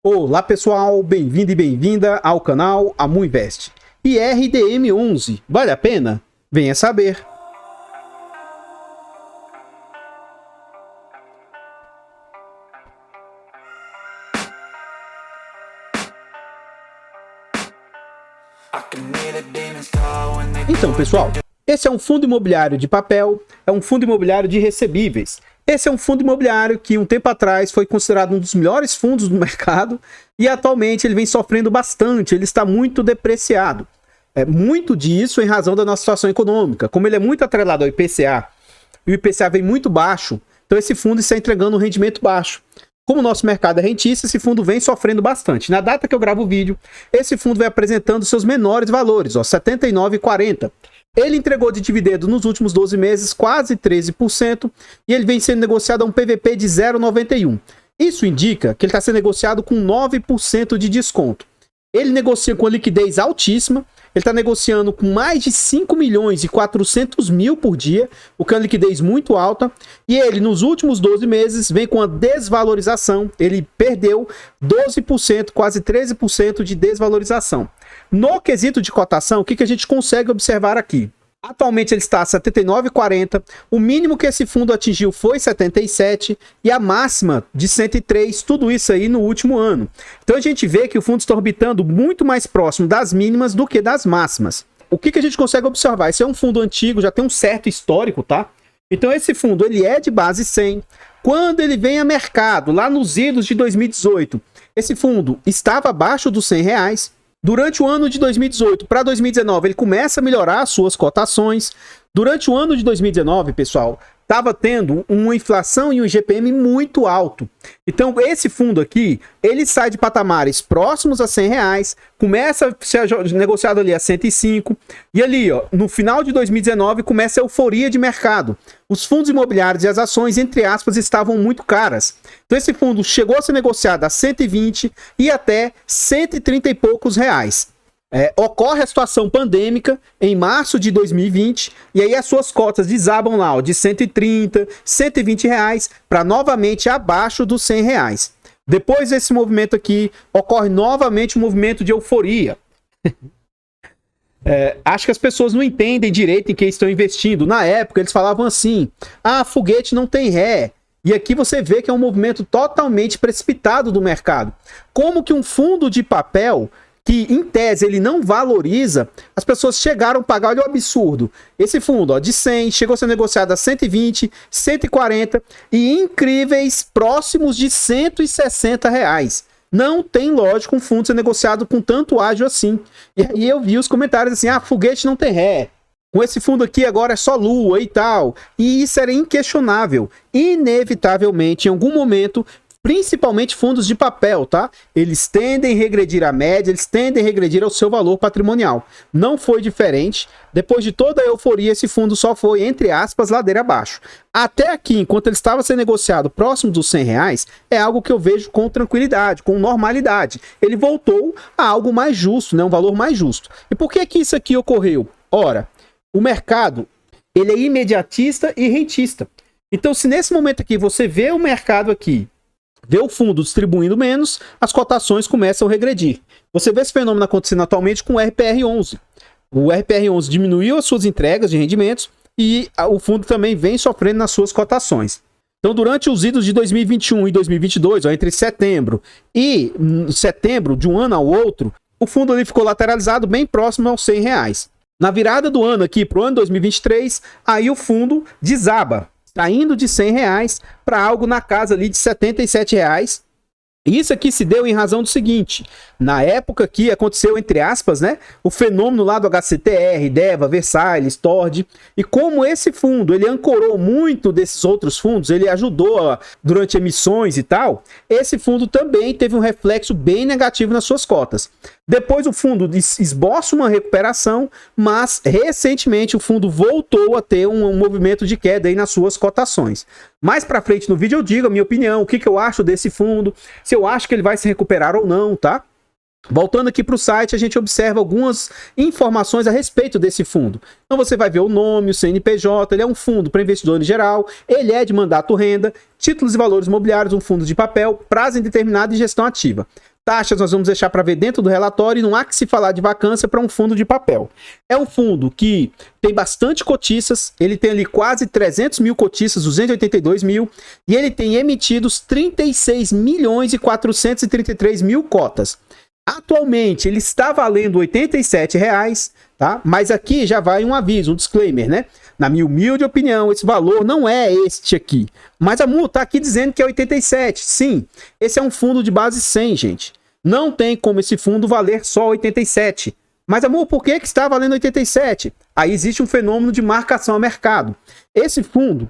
Olá pessoal, bem-vindo e bem-vinda ao canal AmuInvest. E RDM11, vale a pena? Venha saber. Então pessoal, esse é um fundo imobiliário de papel, é um fundo imobiliário de recebíveis. Esse é um fundo imobiliário que um tempo atrás foi considerado um dos melhores fundos do mercado e atualmente ele vem sofrendo bastante, ele está muito depreciado. Muito disso em razão da nossa situação econômica. Como ele é muito atrelado ao IPCA e o IPCA vem muito baixo, então esse fundo está entregando um rendimento baixo. Como o nosso mercado é rentista, esse fundo vem sofrendo bastante. Na data que eu gravo o vídeo, esse fundo vem apresentando seus menores valores, ó, R$ 79,40. Ele entregou de dividendo nos últimos 12 meses quase 13% e ele vem sendo negociado a um PVP de 0,91. Isso indica que ele está sendo negociado com 9% de desconto. Ele negocia com a liquidez altíssima, ele está negociando com mais de 5 milhões e 400 mil por dia, o que é uma liquidez muito alta, e ele nos últimos 12 meses vem com a desvalorização, ele perdeu 12%, quase 13% de desvalorização. No quesito de cotação, o que a gente consegue observar aqui? Atualmente ele está a R$ 79,40, o mínimo que esse fundo atingiu foi 77 e a máxima de 103, tudo isso aí no último ano. Então a gente vê que o fundo está orbitando muito mais próximo das mínimas do que das máximas. O que a gente consegue observar? Esse é um fundo antigo, já tem um certo histórico, tá? Então esse fundo ele é de base 100. Quando ele vem a mercado, lá nos idos de 2018, esse fundo estava abaixo dos R$100. Durante o ano de 2018 para 2019, ele começa a melhorar as suas cotações. Durante o ano de 2019, pessoal, estava tendo uma inflação e um IGPM muito alto. Então, esse fundo aqui, ele sai de patamares próximos a R$100, começa a ser negociado ali a 105, e ali, ó, no final de 2019, começa a euforia de mercado. Os fundos imobiliários e as ações, entre aspas, estavam muito caras. Então, esse fundo chegou a ser negociado a 120 e até 130 e poucos reais. Ocorre a situação pandêmica em março de 2020 e aí as suas cotas desabam lá, ó, de 130, 120 reais para novamente abaixo dos 100 reais. Depois desse movimento aqui, ocorre novamente um movimento de euforia. Acho que as pessoas não entendem direito em que estão investindo. Na época eles falavam assim, foguete não tem ré. E aqui você vê que é um movimento totalmente precipitado do mercado. Como que um fundo de papel que em tese ele não valoriza, as pessoas chegaram a pagar, olha o absurdo, esse fundo ó, de 100 chegou a ser negociado a 120, 140 e incríveis próximos de 160 reais. Não tem lógica um fundo ser negociado com tanto ágio assim. E aí eu vi os comentários assim, foguete não tem ré. Com esse fundo aqui agora é só lua e tal. E isso era inquestionável. Inevitavelmente, em algum momento, principalmente fundos de papel, tá? Eles tendem a regredir à média, eles tendem a regredir ao seu valor patrimonial. Não foi diferente. Depois de toda a euforia, esse fundo só foi, entre aspas, ladeira abaixo. Até aqui, enquanto ele estava sendo negociado próximo dos R$100, é algo que eu vejo com tranquilidade, com normalidade. Ele voltou a algo mais justo, né? Um valor mais justo. E por que que isso aqui ocorreu? Ora, o mercado, ele é imediatista e rentista. Então, se nesse momento aqui você vê o mercado aqui, vê o fundo distribuindo menos, as cotações começam a regredir. Você vê esse fenômeno acontecendo atualmente com o RPR11. O RPR11 diminuiu as suas entregas de rendimentos e o fundo também vem sofrendo nas suas cotações. Então, durante os idos de 2021 e 2022, ó, entre setembro e setembro de um ano ao outro, o fundo ali ficou lateralizado bem próximo aos R$100. Na virada do ano aqui para o ano 2023, aí o fundo desaba, saindo de R$100 para algo na casa ali de R$77. Isso aqui se deu em razão do seguinte, na época que aconteceu, entre aspas, né, o fenômeno lá do HCTR, DEVA, Versalhes, Tord, e como esse fundo, ele ancorou muito desses outros fundos, ele ajudou durante emissões e tal, esse fundo também teve um reflexo bem negativo nas suas cotas. Depois o fundo esboça uma recuperação, mas recentemente o fundo voltou a ter um movimento de queda aí nas suas cotações. Mais pra frente no vídeo eu digo a minha opinião, o que eu acho desse fundo, se eu acho que ele vai se recuperar ou não, tá? Voltando aqui para o site, a gente observa algumas informações a respeito desse fundo. Então você vai ver o nome, o CNPJ, ele é um fundo para investidor em geral, ele é de mandato renda, títulos e valores imobiliários, um fundo de papel, prazo indeterminado e gestão ativa. Taxas nós vamos deixar para ver dentro do relatório e não há que se falar de vacância para um fundo de papel. É um fundo que tem bastante cotistas, ele tem ali quase 300 mil cotistas, 282 mil, e ele tem emitidos 36 milhões e 433 mil cotas. Atualmente ele está valendo R$ 87,00, tá? Mas aqui já vai um aviso, um disclaimer, né? Na minha humilde opinião, esse valor não é este aqui. Mas a MU tá aqui dizendo que é 87. Sim, esse é um fundo de base 100, gente. Não tem como esse fundo valer só 87. Mas, amor, por que está valendo 87? Aí existe um fenômeno de marcação a mercado. Esse fundo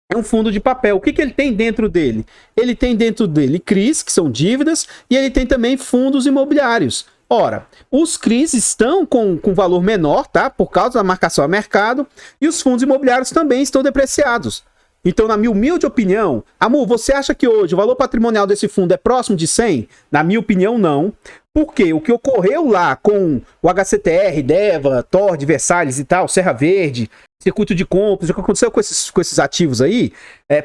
é um fundo de papel. O que ele tem dentro dele? Ele tem dentro dele CRIs, que são dívidas, e ele tem também fundos imobiliários. Ora, os CRIs estão com valor menor, tá? Por causa da marcação a mercado, e os fundos imobiliários também estão depreciados. Então, na minha humilde opinião, amor, você acha que hoje o valor patrimonial desse fundo é próximo de 100? Na minha opinião, não. Porque o que ocorreu lá com o HCTR, Deva, Tord, Versalhes e tal, Serra Verde, circuito de compras, o que aconteceu com esses ativos aí,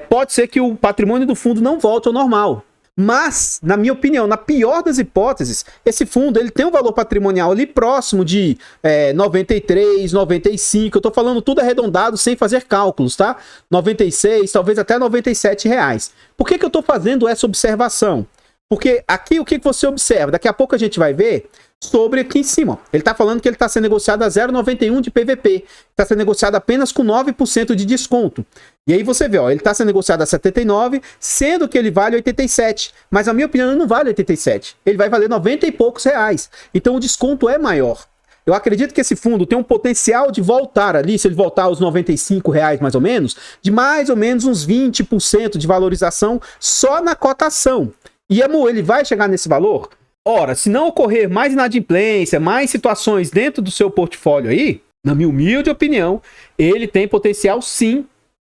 pode ser que o patrimônio do fundo não volte ao normal. Mas, na minha opinião, na pior das hipóteses, esse fundo ele tem um valor patrimonial ali próximo de 93, 95, eu tô falando tudo arredondado sem fazer cálculos, tá? 96, talvez até R$97. Por que eu tô fazendo essa observação? Porque aqui o que você observa? Daqui a pouco a gente vai ver sobre aqui em cima. Ele está falando que ele está sendo negociado a 0,91 de PVP. Está sendo negociado apenas com 9% de desconto. E aí você vê, ó, ele está sendo negociado a 79, sendo que ele vale 87. Mas na minha opinião ele não vale 87. Ele vai valer 90 e poucos reais. Então o desconto é maior. Eu acredito que esse fundo tem um potencial de voltar ali, se ele voltar aos R$95 mais ou menos uns 20% de valorização só na cotação. E amor, ele vai chegar nesse valor? Ora, se não ocorrer mais inadimplência, mais situações dentro do seu portfólio aí, na minha humilde opinião, ele tem potencial sim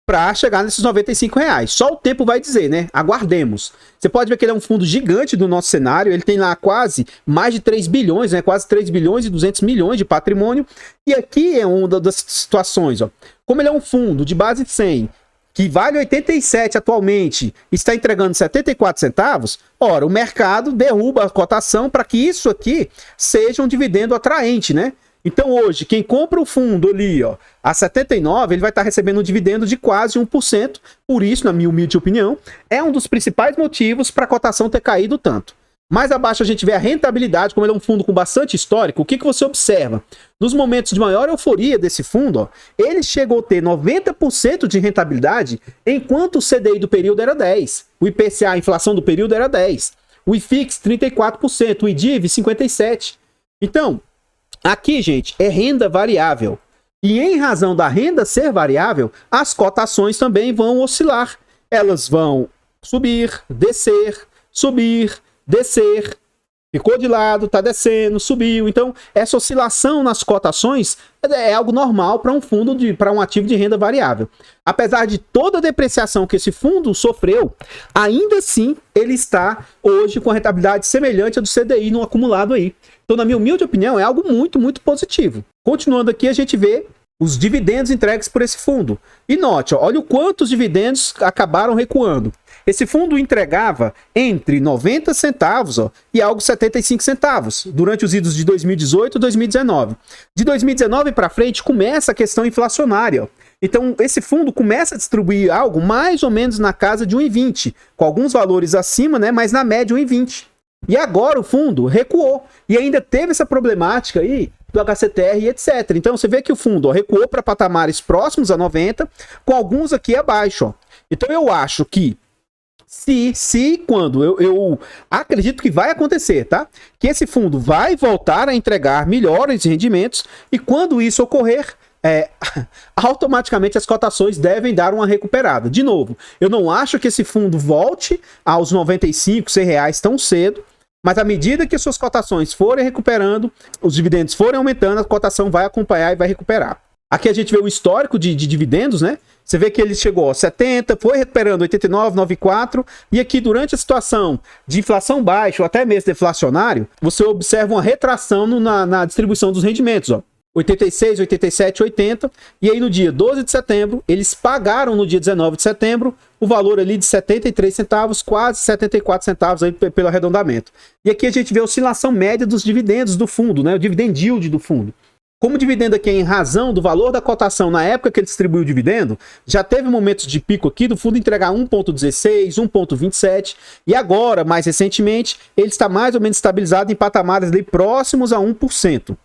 para chegar nesses R$95. Só o tempo vai dizer, né? Aguardemos. Você pode ver que ele é um fundo gigante do nosso cenário, ele tem lá quase mais de 3 bilhões, né? Quase 3 bilhões e 200 milhões de patrimônio. E aqui é uma das situações, ó. Como ele é um fundo de base 100, que vale 87 atualmente, está entregando 74 centavos, ora, o mercado derruba a cotação para que isso aqui seja um dividendo atraente, né? Então hoje, quem compra o fundo ali, ó, a 79, ele vai estar recebendo um dividendo de quase 1%, por isso, na minha humilde opinião, é um dos principais motivos para a cotação ter caído tanto. Mais abaixo a gente vê a rentabilidade, como ele é um fundo com bastante histórico, o que você observa? Nos momentos de maior euforia desse fundo, ó, ele chegou a ter 90% de rentabilidade, enquanto o CDI do período era 10%, o IPCA, a inflação do período, era 10%, o IFIX 34%, o IDIV 57%. Então, aqui, gente, é renda variável. E em razão da renda ser variável, as cotações também vão oscilar. Elas vão subir, descer, ficou de lado, tá descendo, subiu. Então, essa oscilação nas cotações é algo normal para um fundo, para um ativo de renda variável. Apesar de toda a depreciação que esse fundo sofreu, ainda assim ele está hoje com a rentabilidade semelhante à do CDI no acumulado aí. Então, na minha humilde opinião, é algo muito, muito positivo. Continuando aqui, a gente vê os dividendos entregues por esse fundo. E note, ó, olha o quanto os dividendos acabaram recuando. Esse fundo entregava entre 90 centavos e algo 75 centavos durante os idos de 2018 e 2019. De 2019 para frente começa a questão inflacionária. Ó. Então esse fundo começa a distribuir algo mais ou menos na casa de 1,20, com alguns valores acima, né, mas na média 1,20. E agora o fundo recuou e ainda teve essa problemática aí do HCTR e etc. Então você vê que o fundo recuou para patamares próximos a 90, com alguns aqui abaixo. Ó. Então eu acho que quando eu acredito que vai acontecer, tá? Que esse fundo vai voltar a entregar melhores rendimentos e quando isso ocorrer, automaticamente as cotações devem dar uma recuperada. De novo, eu não acho que esse fundo volte aos 95, 100 reais tão cedo, mas à medida que suas cotações forem recuperando, os dividendos forem aumentando, a cotação vai acompanhar e vai recuperar. Aqui a gente vê o histórico de dividendos, né? Você vê que ele chegou a 70, foi recuperando 89, 94, e aqui durante a situação de inflação baixa ou até mesmo deflacionário, você observa uma retração na distribuição dos rendimentos, ó. 86, 87, 80, e aí no dia 12 de setembro, eles pagaram no dia 19 de setembro o valor ali de 73 centavos, quase 74 centavos aí pelo arredondamento. E aqui a gente vê a oscilação média dos dividendos do fundo, né? O dividend yield do fundo. Como o dividendo aqui é em razão do valor da cotação na época que ele distribuiu o dividendo, já teve momentos de pico aqui do fundo entregar 1,16, 1,27 e agora, mais recentemente, ele está mais ou menos estabilizado em patamares ali próximos a 1%.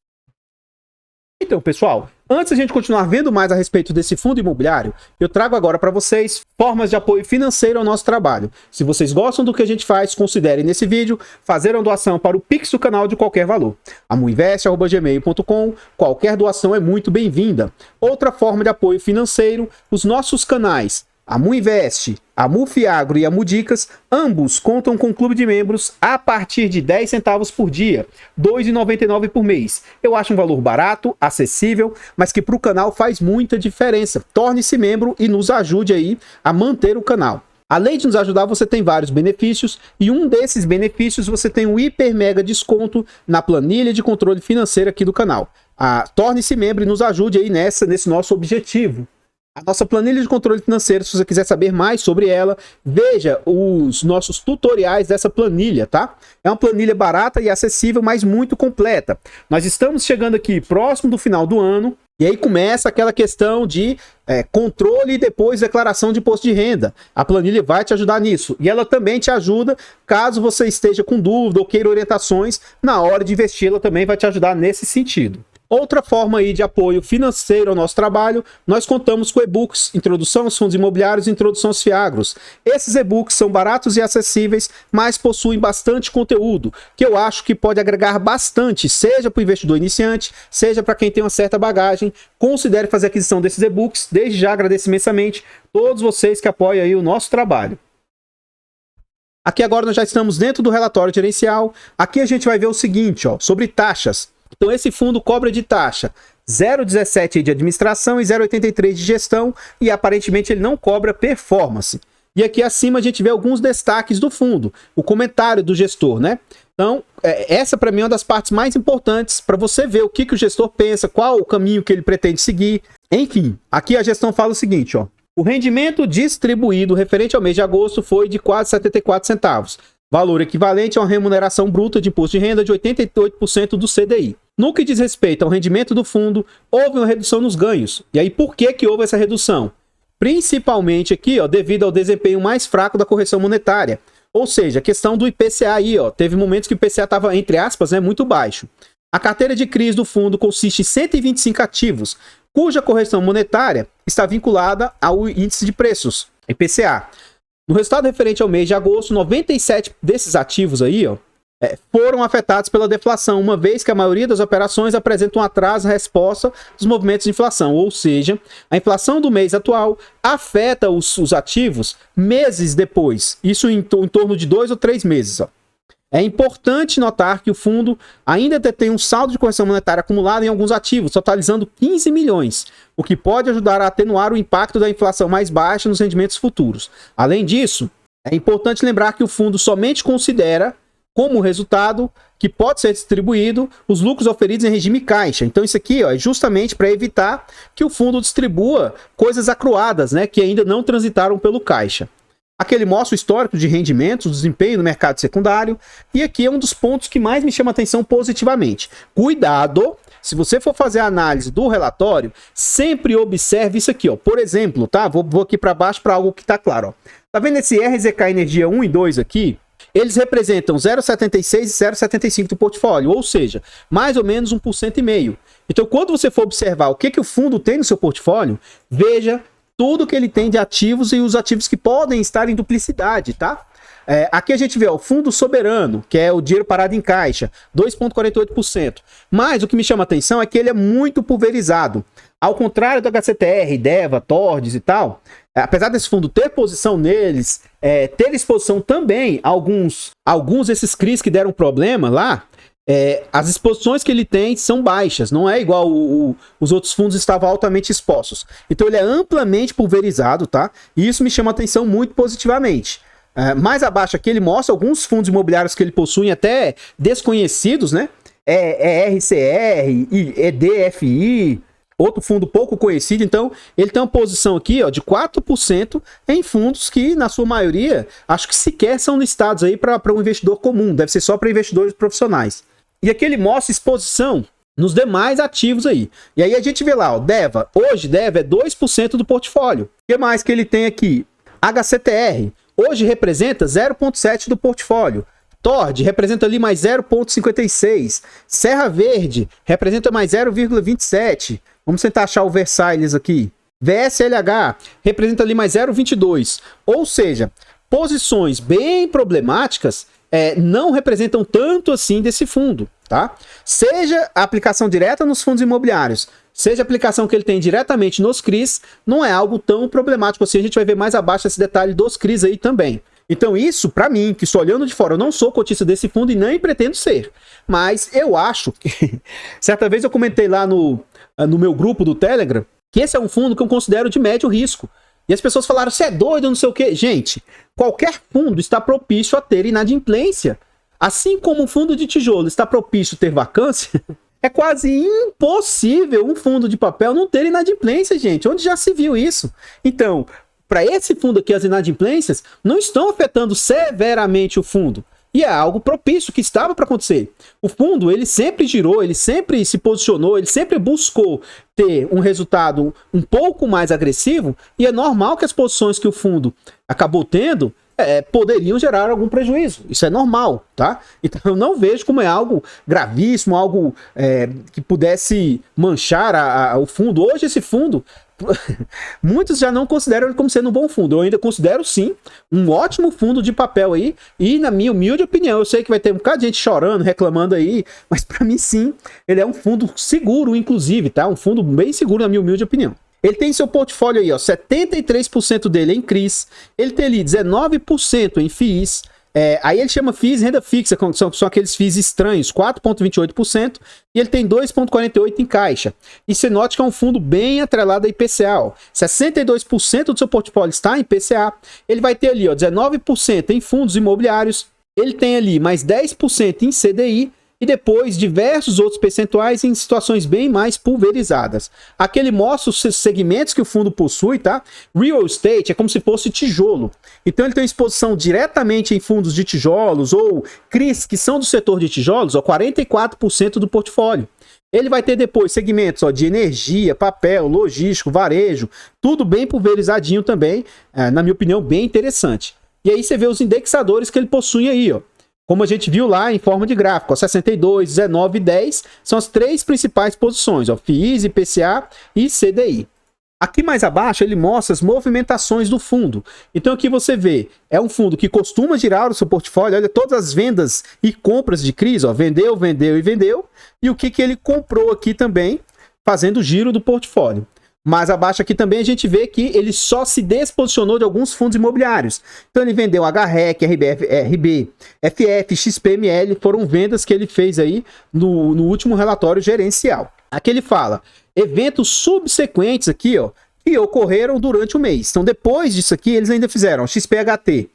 Então, pessoal, antes de a gente continuar vendo mais a respeito desse fundo imobiliário, eu trago agora para vocês formas de apoio financeiro ao nosso trabalho. Se vocês gostam do que a gente faz, considerem nesse vídeo fazer uma doação para o Pix do canal de qualquer valor. amuinvest@gmail.com, qualquer doação é muito bem-vinda. Outra forma de apoio financeiro, os nossos canais Amuinvest, Amufiagro e Amudicas, ambos contam com um clube de membros a partir de 10 centavos por dia, R$ 2,99 por mês. Eu acho um valor barato, acessível, mas que para o canal faz muita diferença. Torne-se membro e nos ajude aí a manter o canal. Além de nos ajudar, você tem vários benefícios e um desses benefícios você tem um hiper mega desconto na planilha de controle financeiro aqui do canal. Torne-se membro e nos ajude aí nesse nosso objetivo. A nossa planilha de controle financeiro, se você quiser saber mais sobre ela, veja os nossos tutoriais dessa planilha, tá? É uma planilha barata e acessível, mas muito completa. Nós estamos chegando aqui próximo do final do ano, e aí começa aquela questão de controle e depois declaração de imposto de renda. A planilha vai te ajudar nisso. E ela também te ajuda caso você esteja com dúvida ou queira orientações, na hora de investir, ela também vai te ajudar nesse sentido. Outra forma aí de apoio financeiro ao nosso trabalho, nós contamos com e-books, Introdução aos Fundos Imobiliários e Introdução aos Fiagros. Esses e-books são baratos e acessíveis, mas possuem bastante conteúdo, que eu acho que pode agregar bastante, seja para o investidor iniciante, seja para quem tem uma certa bagagem. Considere fazer a aquisição desses e-books, desde já agradeço imensamente todos vocês que apoiam aí o nosso trabalho. Aqui agora nós já estamos dentro do relatório gerencial. Aqui a gente vai ver o seguinte, ó, sobre taxas. Então esse fundo cobra de taxa 0,17 de administração e 0,83 de gestão e aparentemente ele não cobra performance. E aqui acima a gente vê alguns destaques do fundo, o comentário do gestor, né? Então essa para mim é uma das partes mais importantes para você ver o que o gestor pensa, qual o caminho que ele pretende seguir. Enfim, aqui a gestão fala o seguinte, ó. O rendimento distribuído referente ao mês de agosto foi de quase 74 centavos. Valor equivalente a uma remuneração bruta de imposto de renda de 88% do CDI. No que diz respeito ao rendimento do fundo, houve uma redução nos ganhos. E aí, por que houve essa redução? Principalmente aqui, ó, devido ao desempenho mais fraco da correção monetária. Ou seja, a questão do IPCA aí, ó, teve momentos que o IPCA estava, entre aspas, né, muito baixo. A carteira de crise do fundo consiste em 125 ativos, cuja correção monetária está vinculada ao índice de preços, IPCA. No resultado referente ao mês de agosto, 97 desses ativos aí, ó, foram afetados pela deflação, uma vez que a maioria das operações apresentam um atraso na resposta dos movimentos de inflação, ou seja, a inflação do mês atual afeta os ativos meses depois, isso em torno de 2 ou 3 meses. Ó. É importante notar que o fundo ainda detém um saldo de correção monetária acumulado em alguns ativos, totalizando 15 milhões, o que pode ajudar a atenuar o impacto da inflação mais baixa nos rendimentos futuros. Além disso, é importante lembrar que o fundo somente considera como resultado que pode ser distribuído os lucros oferidos em regime caixa. Então isso aqui, ó, é justamente para evitar que o fundo distribua coisas acruadas, né, que ainda não transitaram pelo caixa. Aqui ele mostra o histórico de rendimentos, o desempenho no mercado secundário, e aqui é um dos pontos que mais me chama a atenção positivamente. Cuidado, se você for fazer a análise do relatório, sempre observe isso aqui, ó. Por exemplo, tá? Vou aqui para baixo para algo que está claro, ó. Tá vendo esse RZK Energia 1 e 2 aqui? Eles representam 0,76 e 0,75 do portfólio, ou seja, mais ou menos 1,5%. Então, quando você for observar o que o fundo tem no seu portfólio, veja tudo que ele tem de ativos e os ativos que podem estar em duplicidade, tá? Aqui a gente vê ó, o fundo soberano, que é o dinheiro parado em caixa, 2,48%. Mas o que me chama a atenção é que ele é muito pulverizado. Ao contrário do HCTR, DEVA, TORDES e tal, apesar desse fundo ter posição neles, ter exposição também a alguns desses CRIs que deram problema lá, as exposições que ele tem são baixas, não é igual os outros fundos estavam altamente expostos. Então ele é amplamente pulverizado, tá? E isso me chama a atenção muito positivamente. Mais abaixo aqui ele mostra alguns fundos imobiliários que ele possui até desconhecidos, né? RCR, EDFI, outro fundo pouco conhecido. Então, ele tem uma posição aqui, ó, de 4% em fundos que, na sua maioria, acho que sequer são listados aí para um investidor comum, deve ser só para investidores profissionais. E aqui ele mostra exposição nos demais ativos aí. E aí a gente vê lá, ó, DEVA. Hoje, DEVA é 2% do portfólio. O que mais que ele tem aqui? HCTR. Hoje representa 0,7% do portfólio. Tord representa ali mais 0,56. Serra Verde representa mais 0,27. Vamos tentar achar o Versailles aqui. VSLH representa ali mais 0,22. Ou seja, posições bem problemáticas não representam tanto assim desse fundo, tá? Seja a aplicação direta nos fundos imobiliários, seja a aplicação que ele tem diretamente nos CRIs, não é algo tão problemático assim. A gente vai ver mais abaixo esse detalhe dos CRIs aí também. Então isso, para mim, que estou olhando de fora, eu não sou cotista desse fundo e nem pretendo ser. Mas eu acho que... Certa vez eu comentei lá no meu grupo do Telegram que esse é um fundo que eu considero de médio risco. E as pessoas falaram, você é doido, não sei o quê. Gente, qualquer fundo está propício a ter inadimplência. Assim como um fundo de tijolo está propício a ter vacância, é quase impossível um fundo de papel não ter inadimplência, gente. Onde já se viu isso? Então, para esse fundo aqui, as inadimplências não estão afetando severamente o fundo. E é algo propício que estava para acontecer. O fundo, ele sempre girou, ele sempre se posicionou, ele sempre buscou ter um resultado um pouco mais agressivo, e é normal que as posições que o fundo acabou tendo poderiam gerar algum prejuízo. Isso é normal, tá? Então eu não vejo como é algo gravíssimo, algo que pudesse manchar o fundo. Hoje esse fundo, muitos já não consideram ele como sendo um bom fundo. Eu ainda considero sim um ótimo fundo de papel aí, e na minha humilde opinião, eu sei que vai ter um bocado de gente chorando, reclamando aí, mas para mim sim, ele é um fundo seguro, inclusive, tá? Um fundo bem seguro na minha humilde opinião. Ele tem seu portfólio aí, ó, 73% dele em CRIs, ele tem ali 19% em FIIs, aí ele chama FIIs renda fixa, são aqueles FIIs estranhos, 4,28%, e ele tem 2,48% em caixa. E você note que é um fundo bem atrelado a IPCA, ó. 62% do seu portfólio está em IPCA, ele vai ter ali, ó, 19% em fundos imobiliários, ele tem ali mais 10% em CDI, e depois diversos outros percentuais em situações bem mais pulverizadas. Aqui ele mostra os segmentos que o fundo possui, tá? Real estate é como se fosse tijolo. Então ele tem exposição diretamente em fundos de tijolos ou CRIs que são do setor de tijolos, ó, 44% do portfólio. Ele vai ter depois segmentos, ó, de energia, papel, logístico, varejo, tudo bem pulverizadinho também, na minha opinião, bem interessante. E aí você vê os indexadores que ele possui aí, ó. Como a gente viu lá em forma de gráfico, ó, 62, 19 e 10 são as três principais posições, ó, FIIs, IPCA e CDI. Aqui mais abaixo ele mostra as movimentações do fundo. Então aqui você vê, é um fundo que costuma girar o seu portfólio, olha todas as vendas e compras de CRIs, ó, vendeu, vendeu e vendeu, e o que ele comprou aqui também, fazendo o giro do portfólio. Mais abaixo aqui também a gente vê que ele só se desposicionou de alguns fundos imobiliários. Então ele vendeu HREC, RB, FF, XPML, foram vendas que ele fez aí no último relatório gerencial. Aqui ele fala, eventos subsequentes aqui, ó, que ocorreram durante o mês. Então depois disso aqui eles ainda fizeram XPHT.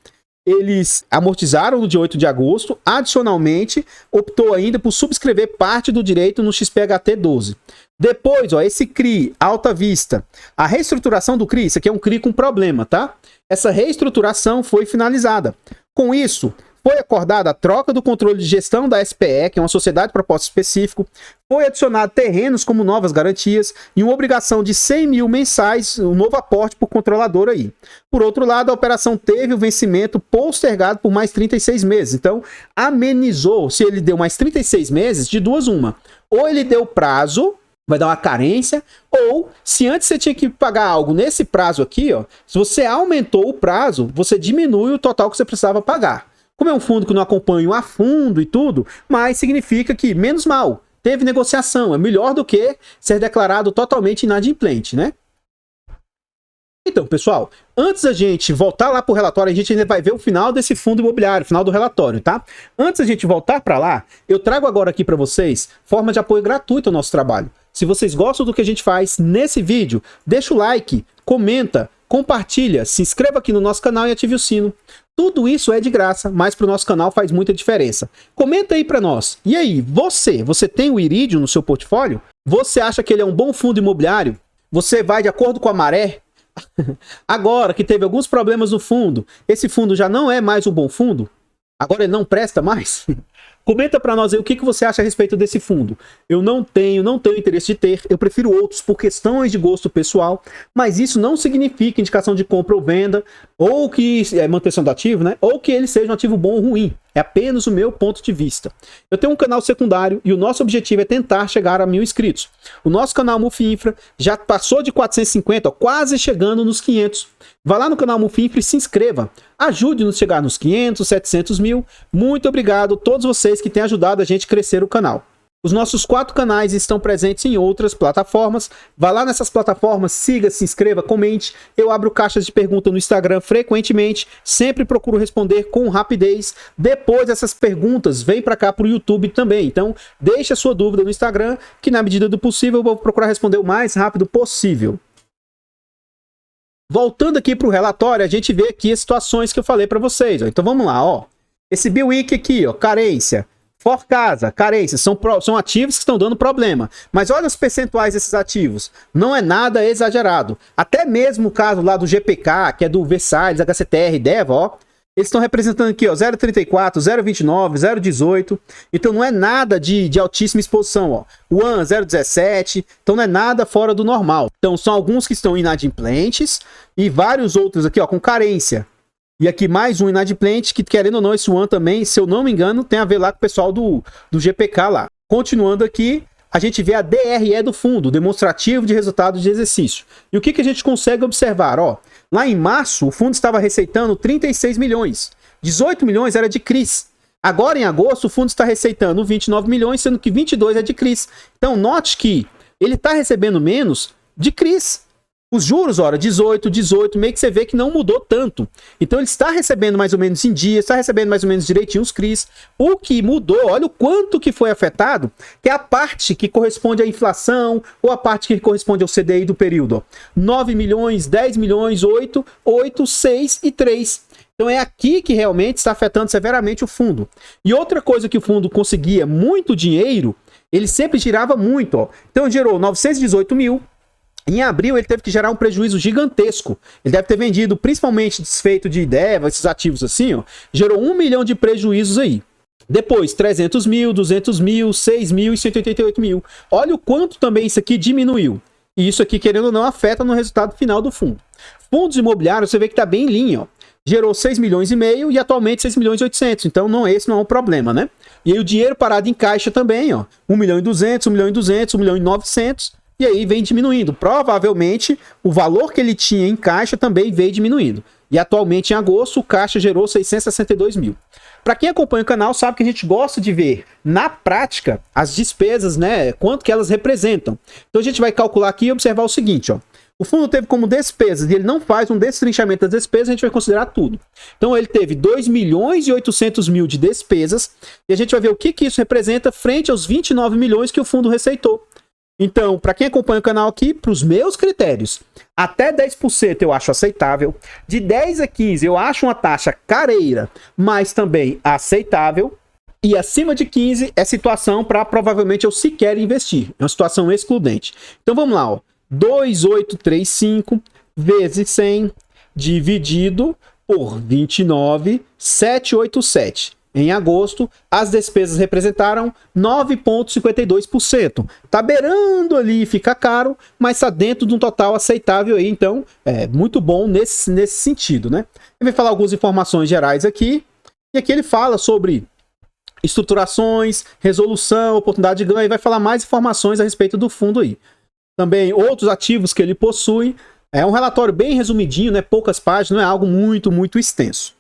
Eles amortizaram no dia 8 de agosto, adicionalmente optou ainda por subscrever parte do direito no XPHT 12. Depois, ó, esse CRI, Alta Vista, a reestruturação do CRI, isso aqui é um CRI com problema, tá? Essa reestruturação foi finalizada. Com isso, foi acordada a troca do controle de gestão da SPE, que é uma sociedade de propósito específico, foi adicionado terrenos como novas garantias e uma obrigação de 100 mil mensais, um novo aporte por controlador aí. Por outro lado, a operação teve o vencimento postergado por mais 36 meses. Então, amenizou, se ele deu mais 36 meses, de duas uma. Ou ele deu prazo, vai dar uma carência, ou se antes você tinha que pagar algo nesse prazo aqui, ó, se você aumentou o prazo, você diminui o total que você precisava pagar. Como é um fundo que não acompanha a fundo e tudo, mas significa que, menos mal, teve negociação, é melhor do que ser declarado totalmente inadimplente, né? Então, pessoal, antes da gente voltar lá para o relatório, a gente ainda vai ver o final desse fundo imobiliário, final do relatório, tá? Antes da gente voltar para lá, eu trago agora aqui para vocês forma de apoio gratuito ao nosso trabalho. Se vocês gostam do que a gente faz nesse vídeo, deixa o like, comenta, compartilha, se inscreva aqui no nosso canal e ative o sino. Tudo isso é de graça, mas para o nosso canal faz muita diferença. Comenta aí para nós. E aí, você tem o Iridium no seu portfólio? Você acha que ele é um bom fundo imobiliário? Você vai de acordo com a maré? Agora que teve alguns problemas no fundo, esse fundo já não é mais um bom fundo? Agora ele não presta mais? Comenta para nós aí o que você acha a respeito desse fundo. Eu não tenho interesse de ter, eu prefiro outros por questões de gosto pessoal, mas isso não significa indicação de compra ou venda, ou que é manutenção do ativo, né? Ou que ele seja um ativo bom ou ruim. É apenas o meu ponto de vista. Eu tenho um canal secundário e o nosso objetivo é tentar chegar a 1000 inscritos. O nosso canal Mufi Infra já passou de 450, ó, quase chegando nos 500. Vá lá no canal Mufi Infra e se inscreva. Ajude-nos a chegar nos 500, 700 mil. Muito obrigado a todos vocês que têm ajudado a gente a crescer o canal. Os nossos 4 canais estão presentes em outras plataformas. Vá lá nessas plataformas, siga, se inscreva, comente. Eu abro caixas de pergunta no Instagram frequentemente. Sempre procuro responder com rapidez. Depois dessas perguntas, vem para cá para o YouTube também. Então, deixe a sua dúvida no Instagram, que na medida do possível eu vou procurar responder o mais rápido possível. Voltando aqui para o relatório, a gente vê aqui as situações que eu falei para vocês. Ó. Então vamos lá, ó. Esse BWIC aqui, ó, carência. Forcasa, carência, são ativos que estão dando problema. Mas olha os percentuais desses ativos. Não é nada exagerado. Até mesmo o caso lá do GPK, que é do Versalhes, HCTR, Deva, ó. Eles estão representando aqui, ó, 0,34, 0,29, 0,18. Então não é nada de altíssima exposição, ó. O AN 0,17. Então não é nada fora do normal. Então são alguns que estão inadimplentes e vários outros aqui, ó, com carência. E aqui mais um inadimplente que, querendo ou não, esse AN também, se eu não me engano, tem a ver lá com o pessoal do GPK lá. Continuando aqui, a gente vê a DRE do fundo, demonstrativo de resultado de exercício. E o que a gente consegue observar, ó? Lá em março, o fundo estava receitando 36 milhões. 18 milhões era de CRIs. Agora, em agosto, o fundo está receitando 29 milhões, sendo que 22 é de CRIs. Então, note que ele está recebendo menos de CRIs. Os juros, ora, 18, meio que você vê que não mudou tanto. Então, ele está recebendo mais ou menos em dia, está recebendo mais ou menos direitinho os CRIs. O que mudou, olha o quanto que foi afetado, que é a parte que corresponde à inflação ou a parte que corresponde ao CDI do período. Ó. 9 milhões, 10 milhões, 8, 6 e 3. Então, é aqui que realmente está afetando severamente o fundo. E outra coisa que o fundo conseguia muito dinheiro, ele sempre girava muito. Ó. Então, gerou 918 mil. Em abril, ele teve que gerar um prejuízo gigantesco. Ele deve ter vendido, principalmente desfeito de Deva, esses ativos assim, ó, gerou 1 milhão de prejuízos aí. Depois, 300 mil, 200 mil, 6 mil e 188 mil. Olha o quanto também isso aqui diminuiu. E isso aqui, querendo ou não, afeta no resultado final do fundo. Fundos imobiliários, você vê que está bem em linha, ó. Gerou 6 milhões e meio e atualmente 6 milhões e 800. Então, esse não é um problema, né? E aí o dinheiro parado em caixa também, ó. 1 milhão e 200, 1 milhão e 200, 1 milhão e 900. E aí vem diminuindo. Provavelmente, o valor que ele tinha em caixa também veio diminuindo. E atualmente, em agosto, o caixa gerou 662 mil. Para quem acompanha o canal, sabe que a gente gosta de ver, na prática, as despesas, né? Quanto que elas representam. Então, a gente vai calcular aqui e observar o seguinte, ó. O fundo teve como despesas, e ele não faz um destrinchamento das despesas, a gente vai considerar tudo. Então, ele teve 2 milhões e 800 mil de despesas, e a gente vai ver o que isso representa frente aos 29 milhões que o fundo receitou. Então, para quem acompanha o canal aqui, para os meus critérios, até 10% eu acho aceitável. De 10 a 15 eu acho uma taxa careira, mas também aceitável. E acima de 15 é situação para provavelmente eu sequer investir. É uma situação excludente. Então vamos lá, ó. 2,835 vezes 100 dividido por 29,787. Em agosto, as despesas representaram 9,52%. Tá beirando ali, fica caro, mas está dentro de um total aceitável aí. Então, é muito bom nesse sentido, né? Ele vai falar algumas informações gerais aqui. E aqui ele fala sobre estruturações, resolução, oportunidade de ganho. E vai falar mais informações a respeito do fundo aí. Também outros ativos que ele possui. É um relatório bem resumidinho, né? Poucas páginas, não é algo muito extenso.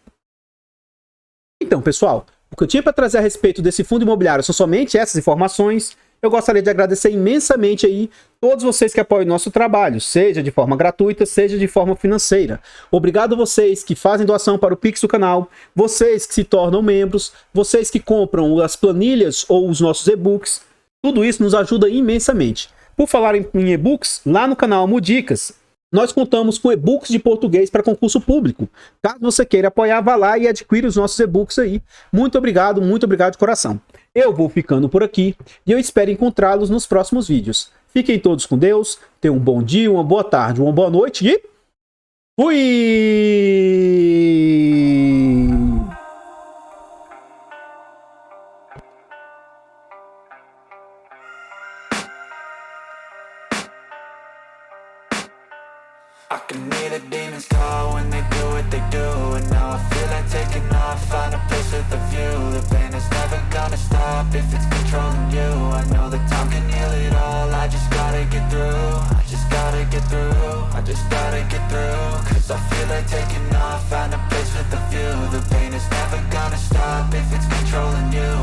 Então, pessoal, o que eu tinha para trazer a respeito desse fundo imobiliário são somente essas informações. Eu gostaria de agradecer imensamente aí todos vocês que apoiam o nosso trabalho, seja de forma gratuita, seja de forma financeira. Obrigado a vocês que fazem doação para o Pix do canal, vocês que se tornam membros, vocês que compram as planilhas ou os nossos e-books. Tudo isso nos ajuda imensamente. Por falar em e-books, lá no canal Mudicas, Nós contamos com e-books de português para concurso público. Caso você queira apoiar, vá lá e adquira os nossos e-books aí. Muito obrigado de coração. Eu vou ficando por aqui e eu espero encontrá-los nos próximos vídeos. Fiquem todos com Deus, tenham um bom dia, uma boa tarde, uma boa noite e fui! I can hear the demons call when they do what they do. And now I feel like taking off, find a place with a view. The pain is never gonna stop if it's controlling you. I know that time can heal it all, I just gotta get through. I just gotta get through, I just gotta get through. Cause I feel like taking off, find a place with a view. The pain is never gonna stop if it's controlling you.